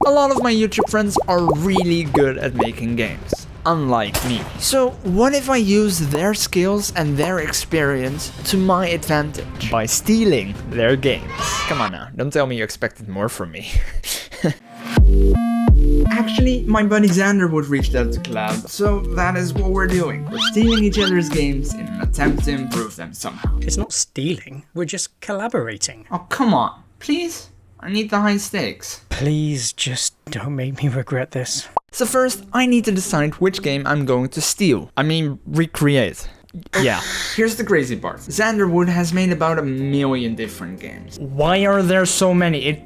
A lot of my YouTube friends are really good at making games, unlike me. So what if I use their skills and their experience to my advantage by stealing their games? Come on now, don't tell me you expected more from me. Actually, my buddy Xanderwood reached out to Collab, so that is what we're doing. We're stealing each other's games in an attempt to improve them somehow. It's not stealing, we're just collaborating. Oh, come on. Please? I need the high stakes. Please just don't make me regret this. So first, I need to decide which game I'm going to steal. I mean, recreate. Yeah. Here's the crazy part. Xanderwood has made about 1 million different games. Why are there so many?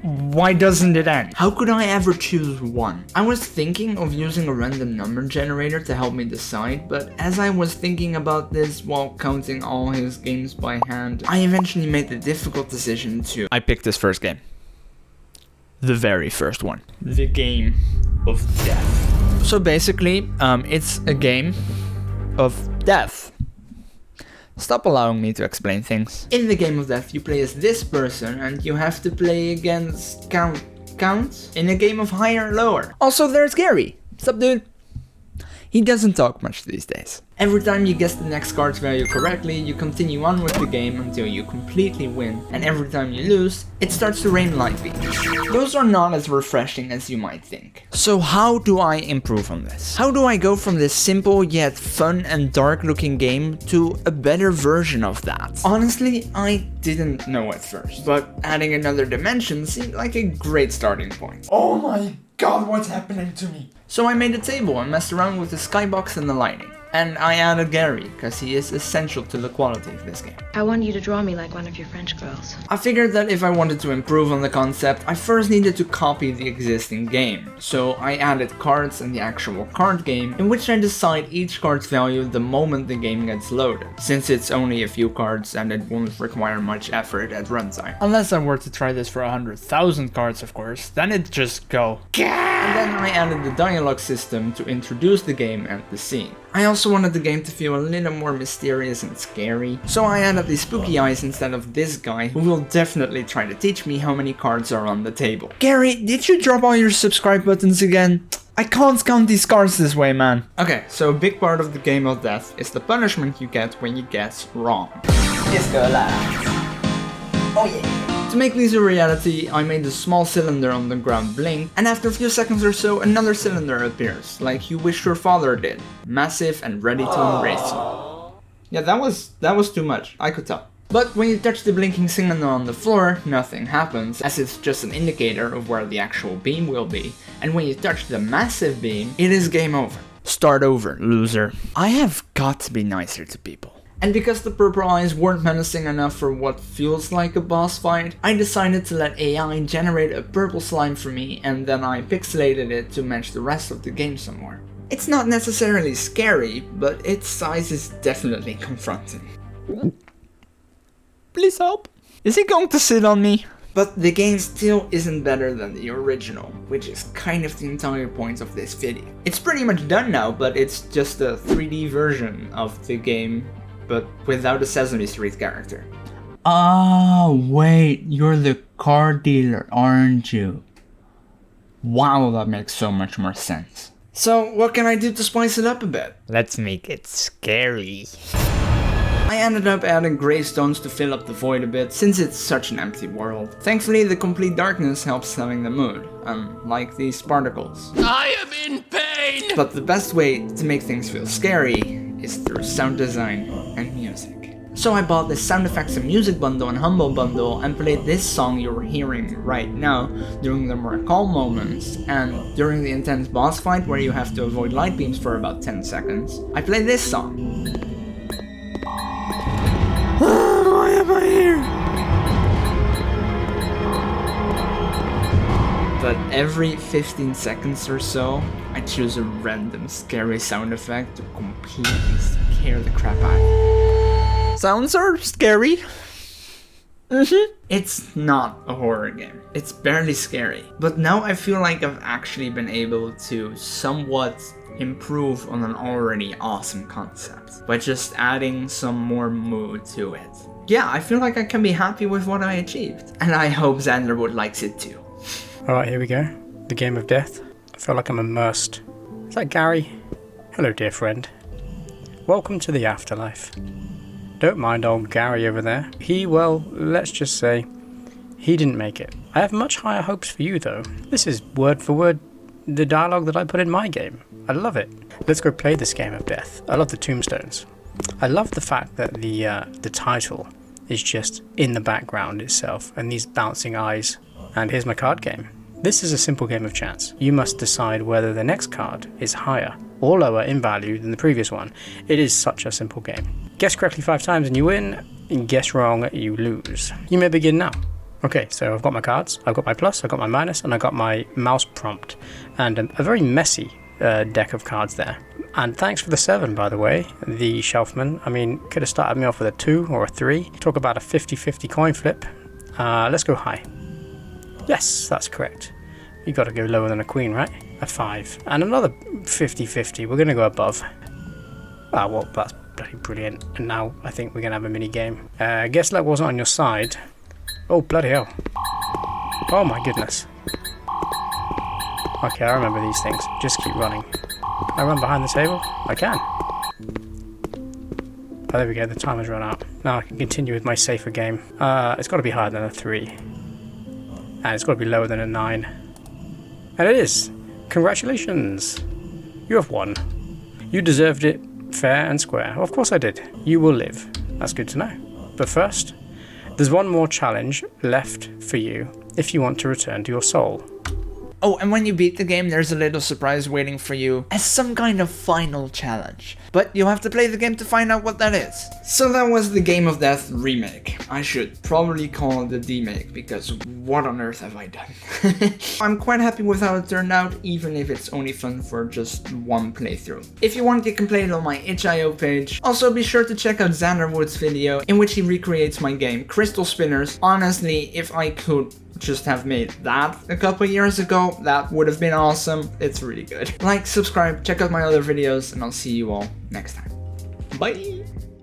Why doesn't it end? How could I ever choose one? I was thinking of using a random number generator to help me decide, but as I was thinking about this while counting all his games by hand, I eventually made the difficult decision to... I picked this first game. The very first one. The Game of Death. So basically, it's a game of death. Stop allowing me to explain things. In the Game of Death, you play as this person and you have to play against counts in a game of higher and lower. Also, there's Gary. What's up, dude? He doesn't talk much these days. Every time you guess the next card's value correctly, you continue on with the game until you completely win, and every time you lose, it starts to rain light beams. Those are not as refreshing as you might think. So how do I improve on this? How do I go from this simple yet fun and dark looking game to a better version of that? Honestly, I didn't know at first, but adding another dimension seemed like a great starting point. Oh my god, what's happening to me? So I made a table and messed around with the skybox and the lighting. And I added Gary, because he is essential to the quality of this game. I want you to draw me like one of your French girls. I figured that if I wanted to improve on the concept, I first needed to copy the existing game. So I added cards in the actual card game, in which I decide each card's value the moment the game gets loaded, since it's only a few cards and it won't require much effort at runtime. Unless I were to try this for 100,000 cards, of course, then it'd just go GAAAH! And then I added the dialogue system to introduce the game and the scene. I also wanted the game to feel a little more mysterious and scary, so I added the spooky eyes instead of this guy, who will definitely try to teach me how many cards are on the table. Gary, did you drop all your subscribe buttons again? I can't count these cards this way, man. Okay, so a big part of the Game of Death is the punishment you get when you guess wrong. Disco lads. Oh yeah. To make these a reality, I made a small cylinder on the ground blink, and after a few seconds or so, another cylinder appears, like you wish your father did. Massive and ready to embrace you. Yeah, that was too much, I could tell. But when you touch the blinking cylinder on the floor, nothing happens, as it's just an indicator of where the actual beam will be, and when you touch the massive beam, it is game over. Start over, loser. I have got to be nicer to people. And because the purple eyes weren't menacing enough for what feels like a boss fight, I decided to let AI generate a purple slime for me, and then I pixelated it to match the rest of the game some more. It's not necessarily scary, but its size is definitely confronting. Please help. Is he going to sit on me? But the game still isn't better than the original, which is kind of the entire point of this video. It's pretty much done now, but it's just a 3D version of the game, but without a Sesame Street character. Oh, wait, you're the car dealer, aren't you? Wow, that makes so much more sense. So, what can I do to spice it up a bit? Let's make it scary. I ended up adding gravestones to fill up the void a bit, since it's such an empty world. Thankfully, the complete darkness helps selling the mood, unlike these particles. I am in pain! But the best way to make things feel scary is through sound design and music. So I bought the sound effects and music bundle and Humble bundle and played this song you're hearing right now during the more calm moments, and during the intense boss fight where you have to avoid light beams for about 10 seconds, I play this song. Why am I here? But every 15 seconds or so, I choose a random scary sound effect to completely scare the crap out of me. Sounds are scary. It's not a horror game. It's barely scary. But now I feel like I've actually been able to somewhat improve on an already awesome concept by just adding some more mood to it. Yeah, I feel like I can be happy with what I achieved. And I hope Xanderwood likes it too. Alright, here we go. The game of death? I feel like I'm immersed. Is that Gary? Hello, dear friend. Welcome to the afterlife. Don't mind old Gary over there. Well, let's just say, he didn't make it. I have much higher hopes for you, though. This is word for word the dialogue that I put in my game. I love it. Let's go play this game of death. I love the tombstones. I love the fact that the title is just in the background itself, and these bouncing eyes. And here's my card game. This is a simple game of chance. You must decide whether the next card is higher or lower in value than the previous one. It is such a simple game. Guess correctly 5 times and you win, and guess wrong, you lose. You may begin now. Okay, so I've got my cards, I've got my plus, I've got my minus, and I've got my mouse prompt. And a very messy deck of cards there. And thanks for the 7, by the way, TheShelfman. I mean, could have started me off with a 2 or a 3. Talk about a 50-50 coin flip. Let's go high. Yes, that's correct. You got to go lower than a queen, right? A 5. And another 50-50. We're going to go above. Ah, well, that's bloody brilliant. And now I think we're going to have a mini game. Guess luck wasn't on your side. Oh, bloody hell. Oh my goodness. Okay, I remember these things. Just keep running. Can I run behind the table? I can. Oh, there we go. The timer's run out. Now I can continue with my safer game. It's got to be higher than a 3. And it's got to be lower than a 9. And it is. Congratulations. You have won. You deserved it fair and square. Well, of course I did. You will live. That's good to know. But first, there's one more challenge left for you if you want to return to your soul. Oh, and when you beat the game, there's a little surprise waiting for you as some kind of final challenge. But you'll have to play the game to find out what that is. So that was the Game of Death remake. I should probably call it the demake, because what on earth have I done? I'm quite happy with how it turned out, even if it's only fun for just one playthrough. If you want, you can play it on my itch.io page. Also, be sure to check out Xanderwood's video, in which he recreates my game Crystal Spinners. Honestly, if I could just have made that a couple years ago, that would have been awesome. It's really good. Like, subscribe, check out my other videos, and I'll see you all next time. Bye!